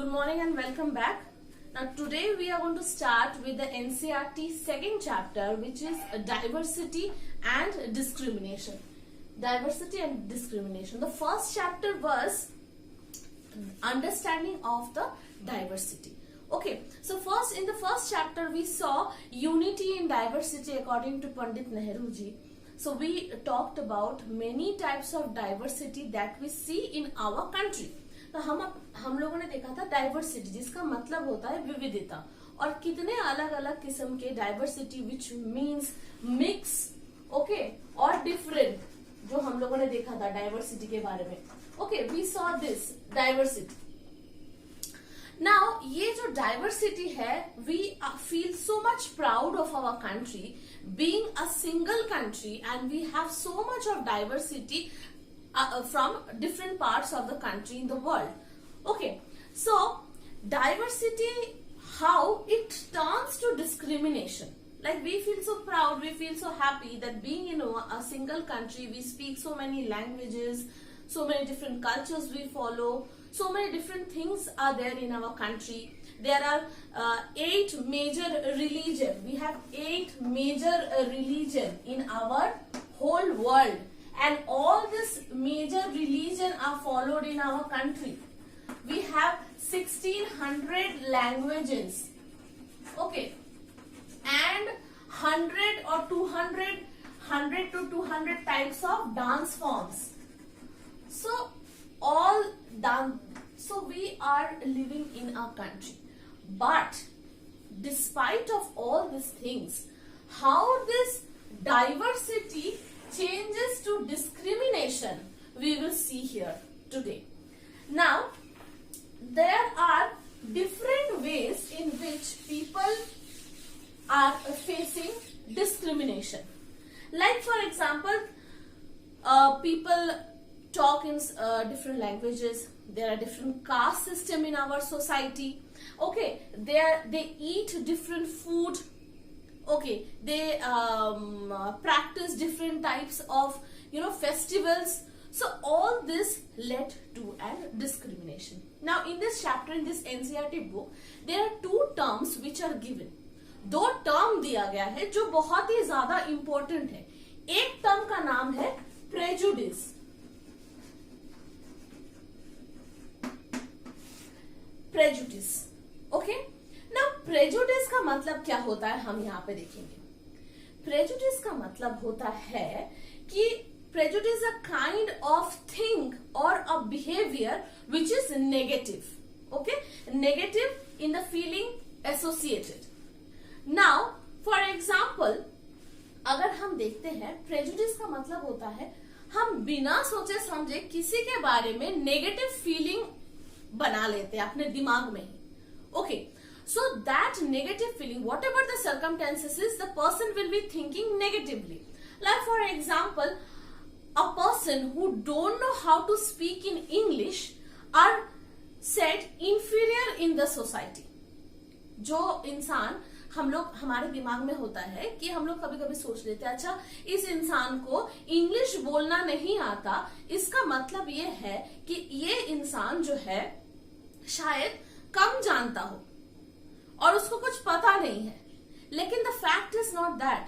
Good morning and welcome back. Now today we are going to start with the NCERT second chapter, which is diversity and discrimination. Diversity and discrimination. The first chapter was understanding of the diversity. Okay, so first in the first chapter we saw unity in diversity according to Pandit Nehru ji. So we talked about many types of diversity that we see in our country. तो हम लोगों ने देखा था diversity, जिसका मतलब होता है विविधता, और कितने अलग अलग किस्म के diversity which means mix, okay, और डिफरेंट, जो हम लोगों ने देखा था डाइवर्सिटी के बारे में. Okay, we saw this diversity. Now ये जो डाइवर्सिटी है, we feel so much proud of our country being a single country, and we have so much of diversity from different parts of the country in the world. Okay, so diversity, how it turns to discrimination. Like we feel so proud, we feel so happy that being in a single country, we speak so many languages, so many different cultures we follow, so many different things are there in our country. There are 8 major religions. We have 8 major religions in our whole world. And all this major religion are followed in our country. We have 1600 languages, okay, and 100 or 200, 100 to 200 types of dance forms. So so we are living in our country. But despite of all these things, how this diversity changes to discrimination, we will see here today. Now, there are different ways in which people are facing discrimination. Like for example, people talk in different languages. There are different caste system in our society. Okay, they eat different food. Okay, they practice different types of festivals. So all this led to a discrimination. Now in this chapter, in this NCERT book, there are 2 terms which are given. 2 term दिया गया है जो बहुत ही ज्यादा important है. एक term का नाम है प्रेजुडिस. Prejudice, okay. ना प्रेजुडिस का मतलब क्या होता है, हम यहाँ पे देखेंगे. प्रेजुडिस का मतलब होता है कि prejudice a kind of thing और a behaviour which is negative. Okay, negative in the feeling associated. Now for example, अगर हम देखते हैं, प्रेजुडिस का मतलब होता है हम बिना सोचे समझे किसी के बारे में नेगेटिव फीलिंग बना लेते हैं अपने दिमाग में ही. Okay, so that negative feeling, whatever the circumstances is, the person will be thinking negatively. Like for example, a person who don't know how to speak in English are said inferior in the society. जो इंसान हमारे दिमाग में होता है कि हम लोग कभी कभी सोच लेते हैं, अच्छा इस इंसान को इंग्लिश बोलना नहीं आता, इसका मतलब ये है कि ये इंसान जो है शायद कम जानता हो और उसको कुछ पता नहीं है. लेकिन the fact is not that.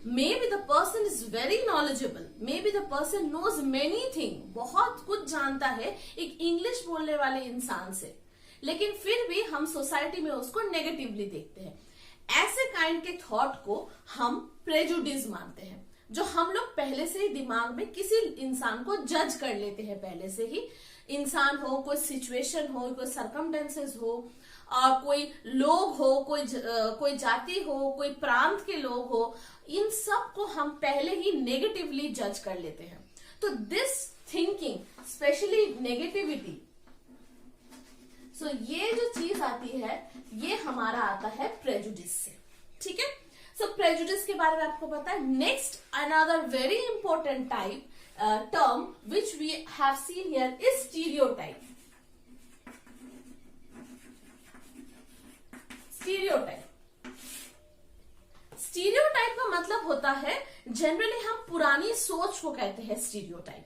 Maybe the person is very knowledgeable, maybe the person knows many thing, बहुत कुछ जानता है एक इंग्लिश बोलने वाले इंसान से, लेकिन फिर भी हम सोसाइटी में उसको नेगेटिवली देखते हैं. ऐसे काइंड के थॉट को हम प्रेजुडिस मानते हैं, जो हम लोग पहले से ही दिमाग में किसी इंसान को जज कर लेते हैं. पहले से ही इंसान हो, कोई सिचुएशन हो, कोई सर्कमस्टेंसेस हो, कोई लोग हो, कोई जाति हो, कोई प्रांत के लोग हो, इन सब को हम पहले ही नेगेटिवली जज कर लेते हैं. तो दिस थिंकिंग, स्पेशली नेगेटिविटी, सो ये जो चीज आती है, ये हमारा आता है प्रेजुडिस से. ठीक है, सो प्रेजुडिस के बारे में आपको पता है. Next, another very important type term which we have seen here is stereotype. Stereotype का मतलब होता है, जनरली हम पुरानी सोच को कहते हैं stereotype.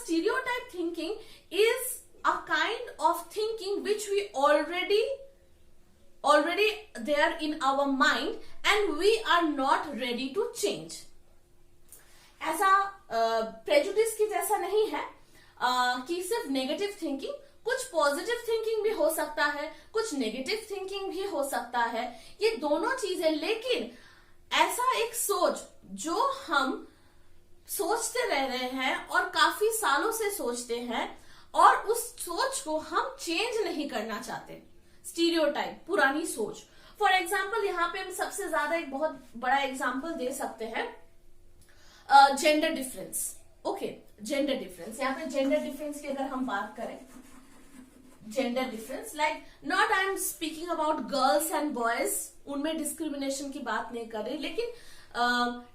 Stereotype thinking is a kind of thinking which we already there in our mind and we are not ready to change. ऐसा प्रेजुडिस की जैसा नहीं है कि सिर्फ नेगेटिव थिंकिंग, कुछ पॉजिटिव थिंकिंग भी हो सकता है, कुछ नेगेटिव थिंकिंग भी हो सकता है, ये दोनों चीजें। लेकिन ऐसा एक सोच जो हम सोचते रह रहे हैं और काफी सालों से सोचते हैं और उस सोच को हम चेंज नहीं करना चाहते, स्टीरियोटाइप, पुरानी सोच। फॉर एग्जाम्पल यहाँ पे हम सबसे ज्यादा एक बहुत बड़ा एग्जाम्पल दे सकते हैं gender difference. Okay, gender difference, यहाँ पे जेंडर डिफरेंस की अगर हम बात करें, gender difference like not I am speaking about girls and boys, उनमें डिस्क्रिमिनेशन की बात नहीं कर रही, लेकिन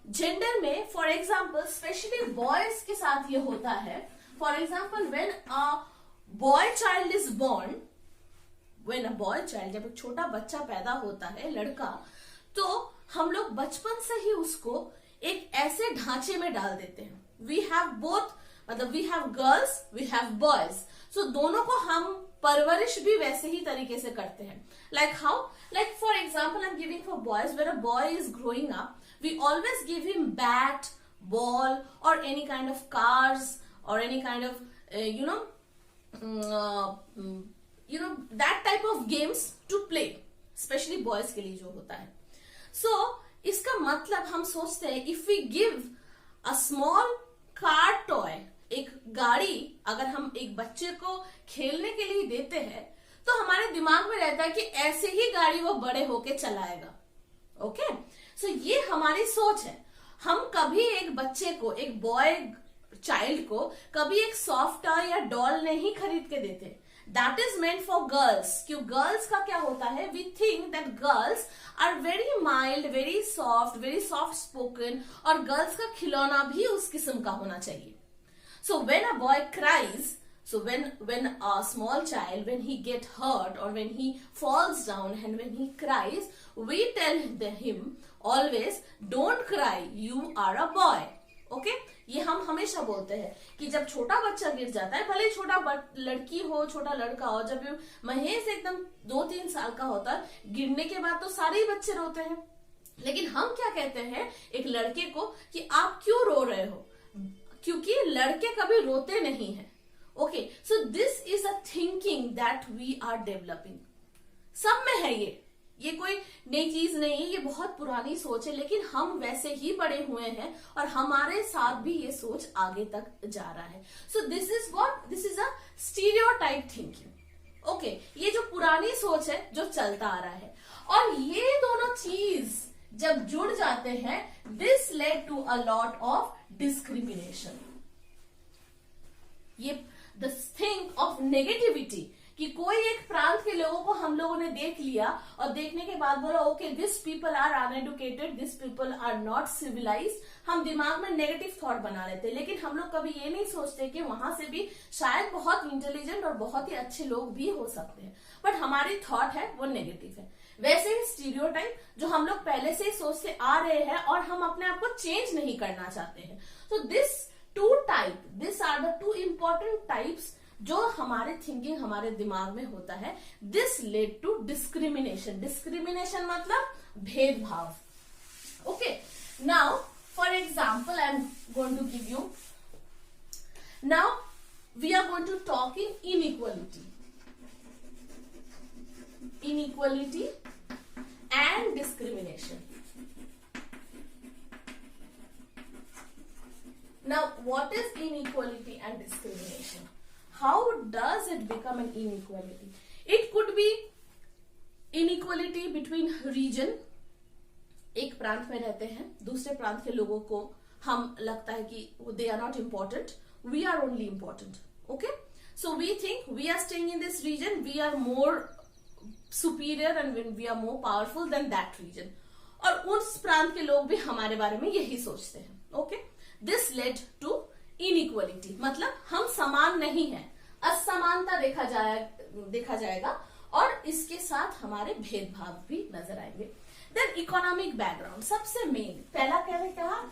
जेंडर में फॉर एग्जाम्पल स्पेशली बॉयज के साथ ये होता है। For example when a boy child is born, when a boy child, जब एक छोटा बच्चा पैदा होता है, लड़का, तो हम लोग बचपन से ही उसको एक ऐसे ढांचे में डाल देते हैं। वी हैव बोथ, मतलब we have girls, we have boys, so दोनों को हम परवरिश भी वैसे ही तरीके से करते हैं। Like how, like for example I am giving for boys, when a boy is growing up, we always give him bat, ball और एनी काइंड ऑफ कार्स और any kind of you know that type of games to play, especially boys के लिए जो होता है। So इसका मतलब हम सोचते हैं if we give a small car toy, एक गाड़ी अगर हम एक बच्चे को खेलने के लिए देते हैं तो हमारे दिमाग में रहता है कि ऐसे ही गाड़ी वो बड़े होके चलाएगा। ओके, सो ये हमारी सोच है। हम कभी एक बच्चे को, एक बॉय चाइल्ड को कभी एक सॉफ्ट टॉय या डॉल नहीं खरीद के देते। That is meant for girls। क्यों, गर्ल्स का क्या होता है, we think that girls are very mild, very soft spoken, और गर्ल्स का खिलौना भी उस किस्म का होना चाहिए। So when a boy cries, so when a small child, when he get hurt or when he falls down and when he cries, we tell him always, don't cry, you are a boy। Okay, ये हम हमेशा बोलते हैं कि जब छोटा बच्चा गिर जाता है, भले छोटा लड़की हो, छोटा लड़का हो, जब महेश एकदम 2-3 साल का होता है, गिरने के बाद तो सारे ही बच्चे रोते हैं। लेकिन हम क्या कहते हैं एक लड़के को कि आप क्यों रो रहे हो, क्योंकि लड़के कभी रोते नहीं हैं। Okay, so this is a thinking that we are developing. सब में है ये कोई नई चीज नहीं है, ये बहुत पुरानी सोच है, लेकिन हम वैसे ही बड़े हुए हैं और हमारे साथ भी ये सोच आगे तक जा रहा है। So this is what, this is a stereotype thinking. Okay, ये जो पुरानी सोच है जो चलता आ रहा है, और ये दोनों चीज जब जुड़ जाते हैं, this led to a lot of discrimination. ये द थिंग ऑफ नेगेटिविटी, कि कोई एक प्रांत के लोगों को हम लोगों ने देख लिया और देखने के बाद बोला okay this people are uneducated, this people are not civilized, हम दिमाग में नेगेटिव थॉट बना लेते हैं। लेकिन हम लोग कभी ये नहीं सोचते कि वहां से भी शायद बहुत इंटेलिजेंट और बहुत ही अच्छे लोग भी हो सकते हैं, बट हमारी थॉट है वो नेगेटिव है। वैसे ही स्टीरियोटाइप जो हम लोग पहले से ही सोचते आ रहे हैं और हम अपने आप को चेंज नहीं करना चाहते हैं। तो this two type, this are the two important types जो हमारे थिंकिंग, हमारे दिमाग में होता है। This led to discrimination. Discrimination मतलब भेदभाव। Okay, now for example I am going to give you, now we are going to talk in inequality, inequality and discrimination. Now what is inequality and discrimination? How does it become an inequality? It could be inequality between region, एक प्रांत में रहते हैं, दूसरे प्रांत के लोगों को हम लगता है कि they are not important, we are only important. Okay, so we think we are staying in this region, we are more superior and we are more powerful than that region, और उस प्रांत के लोग भी हमारे बारे में यही सोचते हैं। Okay, this led to inequality, मतलब हम समान नहीं हैं, असमानता देखा जाएगा और इसके साथ हमारे भेदभाव भी नजर आएंगे। देन इकोनॉमिक बैकग्राउंड, सबसे मेन पहला क्या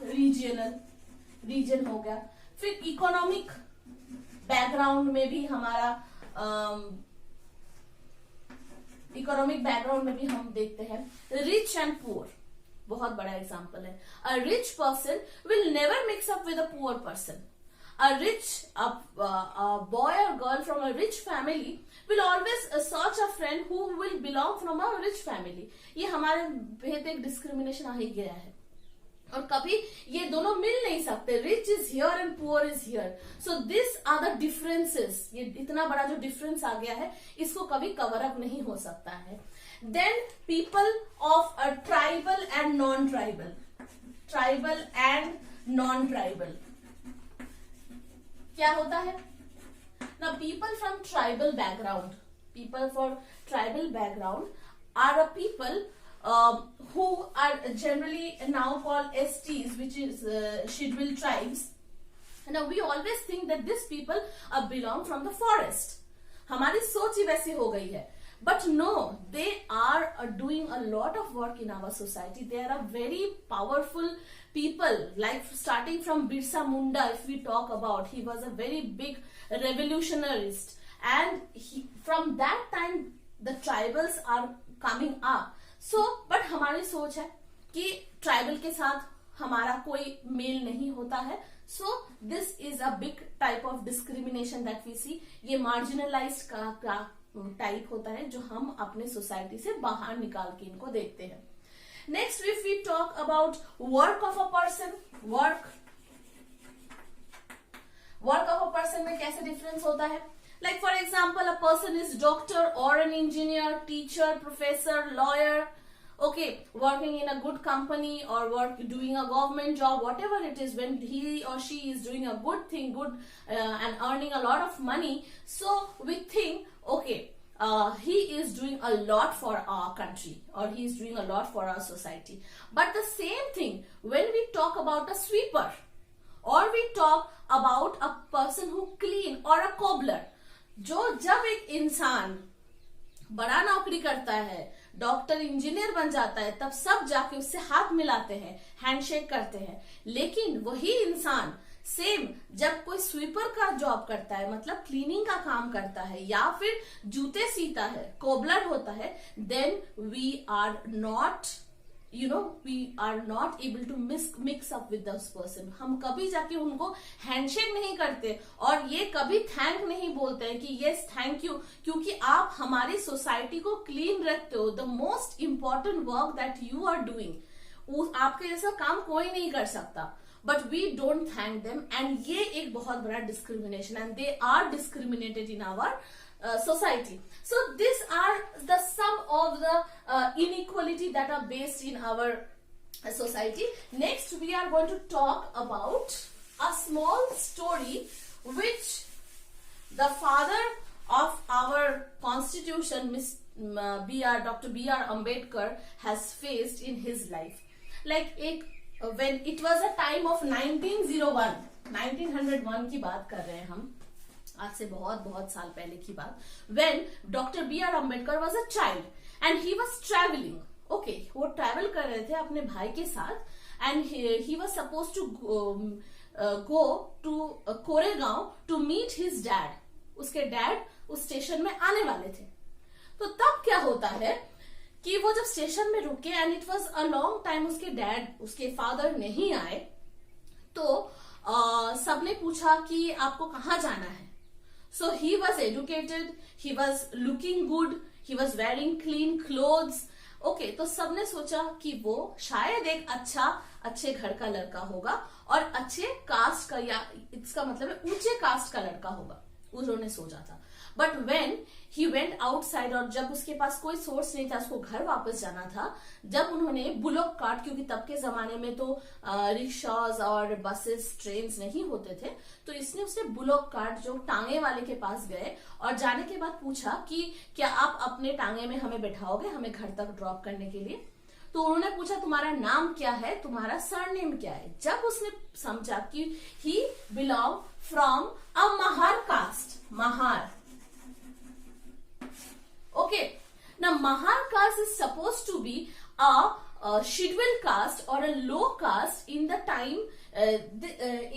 रीजनल, रीजन हो गया, फिर इकोनॉमिक बैकग्राउंड में भी हमारा इकोनॉमिक बैकग्राउंड में भी हम देखते हैं रिच एंड पुअर, बहुत बड़ा एग्जाम्पल है। A rich person will never mix up with a poor person. A rich boy or girl from a rich family will always search a friend who will belong from a rich family। ये हमारे भेद एक discrimination आ ही गया है, और कभी ये दोनों मिल नहीं सकते। Rich is here and poor is here, so this are the differences. ये इतना बड़ा जो डिफरेंस आ गया है, इसको कभी कवर अप नहीं हो सकता है। Then people of a tribal and non tribal, tribal and non tribal क्या होता है ना? People from tribal background, people for tribal background are a people who are generally now called STs, which is scheduled tribes. Now we always think that these people belong from the forest. हमारी सोच ही वैसी हो गई है, but no, they are doing a lot of work in our society. They are a very powerful people, like starting from Birsa Munda. If we talk about, he was a very big revolutionist, and from that time the tribals are coming up. So but हमारी सोच है कि tribal के साथ हमारा कोई mail नहीं होता है, so this is a big type of discrimination that we see. ये मार्जिनलाइज्ड का टाइप होता है जो हम अपने सोसाइटी से बाहर निकाल के इनको देखते हैं। Next if we talk about work of a person, work of a person में कैसे डिफरेंस होता है? Like for example, a person is doctor or an engineer, teacher, professor, lawyer, okay, working in a good company or doing a government job, whatever it is, when he or she is doing a good thing, and earning a lot of money, so we think, okay, he is doing a lot for our country, or he is doing a lot for our society. But the same thing when we talk about a sweeper, or we talk about a person who clean, or a cobbler, जब एक इंसान बड़ा नौकरी करता है, doctor engineer बन जाता है, तब सब जाके उससे हाथ मिलाते हैं, हैंडशेक करते हैं। लेकिन वही इंसान सेम जब कोई स्वीपर का जॉब करता है, मतलब क्लीनिंग का काम करता है, या फिर जूते सीता है, कोबलर होता है, then we are not we are not able to mix up with this person. हम कभी जाके उनको हैंडशेक नहीं करते, और ये कभी थैंक नहीं बोलते हैं कि यस थैंक यू, क्योंकि आप हमारी सोसाइटी को क्लीन रखते हो। The most important work that you are doing, आपके जैसा काम कोई नहीं कर सकता, but we don't thank them, and ये एक बहुत बड़ा discrimination, and they are discriminated in our society. So these are the some of the inequality that are based in our society. Next we are going to talk about a small story which the father of our constitution, Dr. B.R. Ambedkar has faced in his life. Like when it was a time of 1901 की बात कर रहे हैं हम, आज से बहुत बहुत साल पहले की बात, when Dr. B.R. Ambedkar was a child and he was traveling. Okay, वो ट्रैवल कर रहे थे अपने भाई के साथ, and he was supposed to go to Koregaon to meet his dad. उसके डैड उस स्टेशन में आने वाले थे। तो तब क्या होता है कि वो जब स्टेशन में रुके, and it was a long time, उसके डैड, उसके फादर नहीं आए, तो सबने पूछा कि आपको कहाँ जाना है। So he was educated, he was looking good, he was wearing clean clothes. Okay, तो सबने सोचा कि वो शायद एक अच्छे घर का लड़का होगा, और अच्छे कास्ट का, या इसका मतलब है ऊंचे कास्ट का लड़का होगा, उन्होंने सोचा था। But when he went outside, और जब उसके पास कोई सोर्स नहीं था, उसको घर वापस जाना था, जब उन्होंने बुलॉक कार्ट, क्योंकि तब के जमाने में तो रिक्शाज और बसेस, ट्रेन्स नहीं होते थे, तो इसने उसने बुलॉक कार्ट जो टांगे वाले के पास गए, और जाने के बाद पूछा कि क्या आप अपने टांगे में हमें बैठाओगे, हमें घर तक ड्रॉप करने के लिए। तो उन्होंने पूछा तुम्हारा नाम क्या है, तुम्हारा सरनेम क्या है। जब उसने समझा कि he belong from a Mahar caste, Mahar, okay, now mahar caste is supposed to be a scheduled caste or a low caste in the time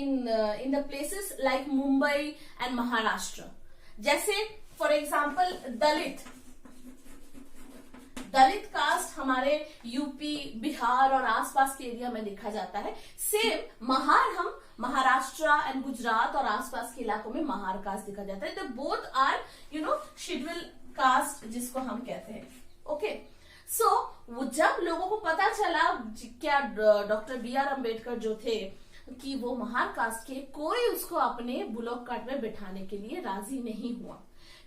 in the places like Mumbai and Maharashtra. जैसे for example Dalit cast हमारे UP, Bihar और आसपास के area में देखा जाता है। Same हम महाराष्ट्र एंड गुजरात और आसपास के इलाकों में महार कास्ट देखा जाता है। तो बोथ आर शेड्यूल कास्ट जिसको हम कहते हैं। ओके, सो जब लोगों को पता चला, क्या डॉक्टर बी आर अम्बेडकर जो थे कि वो महार कास्ट के, कोई उसको अपने बुलॉक कार्ट में बिठाने के लिए राजी नहीं हुआ,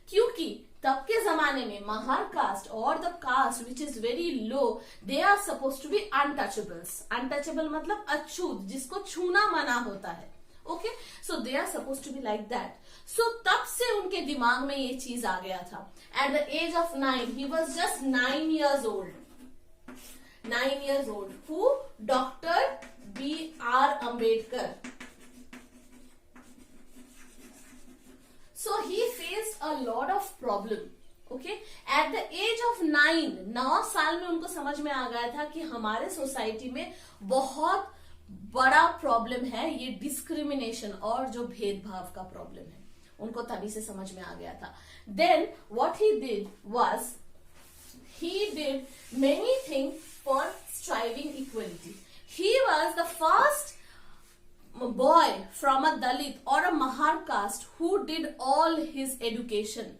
क्योंकि तब के जमाने में महार कास्ट और the caste which is very low, they are suppose to be untouchables. Untouchable मतलब अछूत, जिसको छूना मना होता है। Okay, so they are suppose to be like that. So तब से उनके दिमाग में ये चीज आ गया था। At the age of 9, he was just 9 years old, 9 years old, who doctor B R Ambedkar. So he faced a lot of problem. Okay, at the age of 9 साल में उनको समझ में आ गया था कि हमारे सोसाइटी में बहुत बड़ा प्रॉब्लम है ये डिस्क्रिमिनेशन और जो भेदभाव का प्रॉब्लम है, उनको तभी से समझ में आ गया था। Then what he did was he did many things for striving equality. He was the first boy from a Dalit or a Mahar caste who did all his education.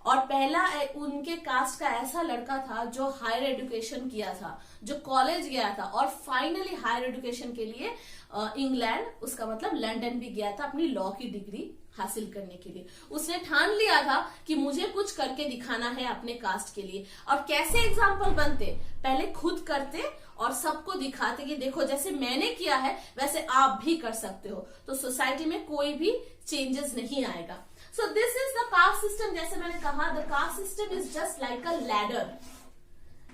और पहला उनके कास्ट का ऐसा लड़का था जो हायर एजुकेशन किया था, जो कॉलेज गया था और फाइनली हायर एजुकेशन के लिए इंग्लैंड, उसका मतलब लंदन भी गया था अपनी लॉ की डिग्री हासिल करने के लिए। उसने ठान लिया था कि मुझे कुछ करके दिखाना है अपने कास्ट के लिए। और कैसे एग्जाम्पल बनते, पहले खुद करते और सबको दिखाते कि देखो जैसे मैंने किया है वैसे आप भी कर सकते हो, तो सोसाइटी में कोई भी चेंजेस नहीं आएगा। सो this is the caste system. जैसे मैंने कहा, the caste system is just like a ladder.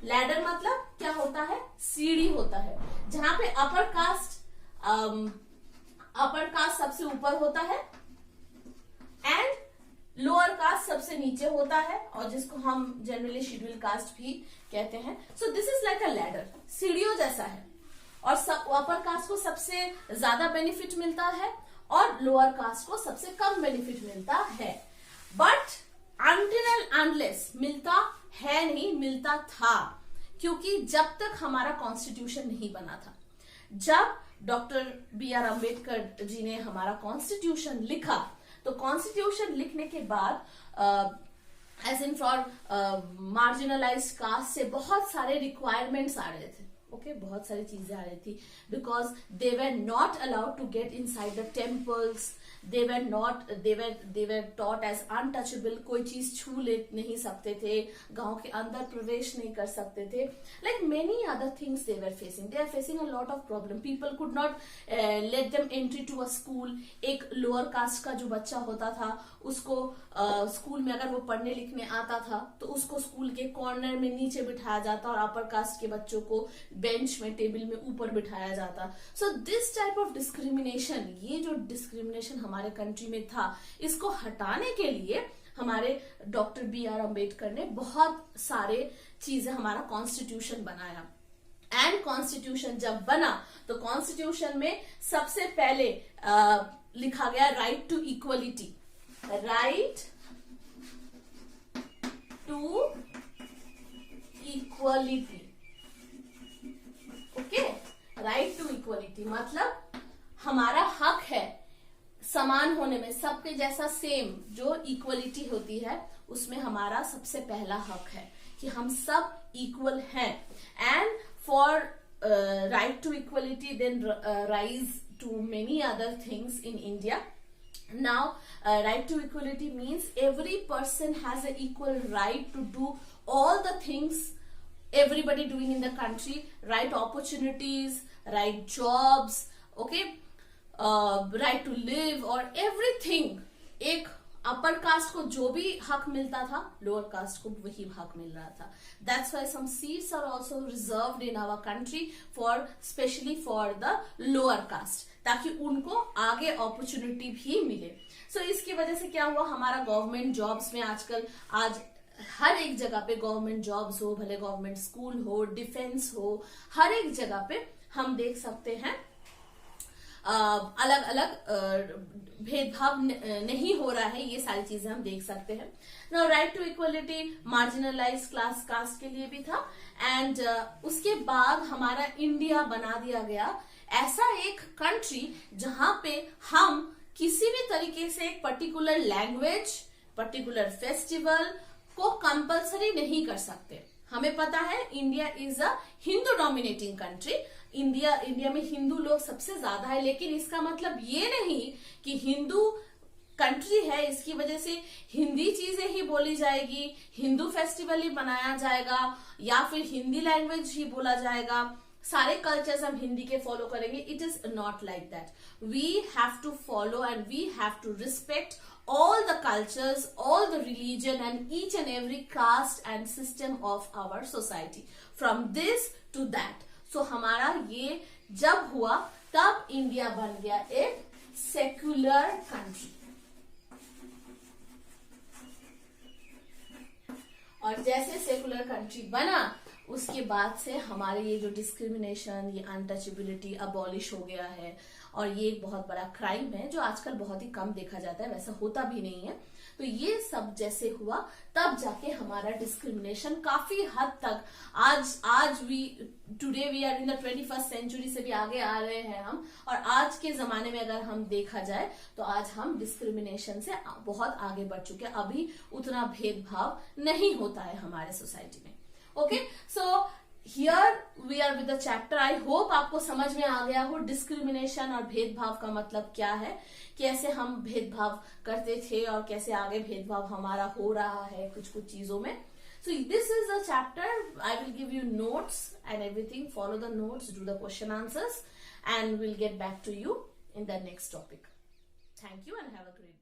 Ladder मतलब क्या होता है, सीढ़ी होता है, जहां पे अपर कास्ट सबसे ऊपर होता है एंड लोअर कास्ट सबसे नीचे होता है, और जिसको हम जनरली शेड्यूल कास्ट भी कहते हैं। सो this is like a ladder, सीढ़ियों जैसा है, और अपर कास्ट को सबसे ज्यादा बेनिफिट मिलता है और लोअर कास्ट को सबसे कम बेनिफिट मिलता है। बट अनटिल एंड अनलेस मिलता है नहीं, मिलता था, क्योंकि जब तक हमारा कॉन्स्टिट्यूशन नहीं बना था। जब doctor B R Ambedkar ji ने हमारा कॉन्स्टिट्यूशन लिखा, तो कॉन्स्टिट्यूशन लिखने के बाद as in for marginalized caste से बहुत सारे रिक्वायरमेंट्स आ रहे थे। ओके, बहुत सारी चीजें आ रही थी, because they were not allowed to get inside the temples, they were taught as untouchable, कोई चीज छू ले नहीं सकते थे, गांव के अंदर प्रवेश नहीं कर सकते थे, like many other things they are facing a lot of problem. People could not let them entry to a school. एक लोअर कास्ट का जो बच्चा होता था, उसको स्कूल में अगर वो पढ़ने लिखने आता था तो उसको स्कूल के कॉर्नर में नीचे बिठाया जाता, और अपर कास्ट के बच्चों को बेंच में, टेबल में ऊपर बिठाया जाता। So this type of discrimination, ये जो डिस्क्रिमिनेशन हमारे कंट्री में था, इसको हटाने के लिए हमारे डॉक्टर बी आर अम्बेडकर ने बहुत सारे चीजें, हमारा कॉन्स्टिट्यूशन बनाया। एंड कॉन्स्टिट्यूशन जब बना तो कॉन्स्टिट्यूशन में सबसे पहले लिखा गया right to equality, right to equality. Okay, right to equality मतलब हमारा हक है समान होने में, सबके जैसा सेम जो इक्वलिटी होती है उसमें हमारा सबसे पहला हक है कि हम सब इक्वल हैं। And for right to equality then rise to many other things in India. Now, right to equality means every person has an equal right to do all the things everybody doing in the country, right opportunities, right jobs, okay, right to live or everything. एक upper caste को जो भी हक मिलता था, lower caste को वही हक मिल रहा था। That's why some seats are also reserved in our country for specially for the lower caste, ताकि उनको आगे अपॉर्चुनिटी भी मिले। सो इसकी वजह से क्या हुआ, हमारा गवर्नमेंट जॉब्स में आजकल आज हर एक जगह पे गवर्नमेंट जॉब्स हो, भले गवर्नमेंट स्कूल हो, डिफेंस हो, हर एक जगह पे हम देख सकते हैं अलग अलग भेदभाव नहीं हो रहा है, ये सारी चीजें हम देख सकते हैं। Now right to equality marginalise class caste के लिए भी था, एंड उसके बाद हमारा इंडिया बना दिया गया ऐसा एक कंट्री जहां पे हम किसी भी तरीके से एक पर्टिकुलर लैंग्वेज, पर्टिकुलर फेस्टिवल को कंपलसरी नहीं कर सकते। हमें पता है India is a Hindu dominating country, India में हिंदू लोग सबसे ज्यादा है, लेकिन इसका मतलब ये नहीं कि हिंदू कंट्री है इसकी वजह से हिंदी चीजें ही बोली जाएगी, हिंदू फेस्टिवल ही मनाया जाएगा, या फिर हिंदी लैंग्वेज ही बोला जाएगा, सारे कल्चर्स हम हिंदी के फॉलो करेंगे। It is not like that. We have to follow and we have to respect all the cultures, all the religion and each and every caste and system of our society, from this to that. So हमारा ये जब हुआ तब India बन गया एक secular country, और जैसे सेक्युलर कंट्री बना उसके बाद से हमारे ये जो डिस्क्रिमिनेशन, ये अनटचेबिलिटी अबॉलिश हो गया है, और ये एक बहुत बड़ा क्राइम है जो आजकल बहुत ही कम देखा जाता है, वैसा होता भी नहीं है। तो ये सब जैसे हुआ तब जाके हमारा डिस्क्रिमिनेशन काफी हद तक आज today we are in the 21st century से भी आगे आ रहे हैं हम, और आज के जमाने में अगर हम देखा जाए तो आज हम डिस्क्रिमिनेशन से बहुत आगे बढ़ चुके हैं। अभी उतना भेदभाव नहीं होता है हमारे सोसाइटी में। Okay, so here we are with the chapter. I hope आपको समझ में आ गया हो डिस्क्रिमिनेशन और भेदभाव का मतलब क्या है, कैसे हम भेदभाव करते थे और कैसे आगे भेदभाव हमारा हो रहा है कुछ कुछ चीजों में। So this is the chapter. I will give you notes and everything, follow the notes, do the question answers, and will get back to you in the next topic. Thank you and have a great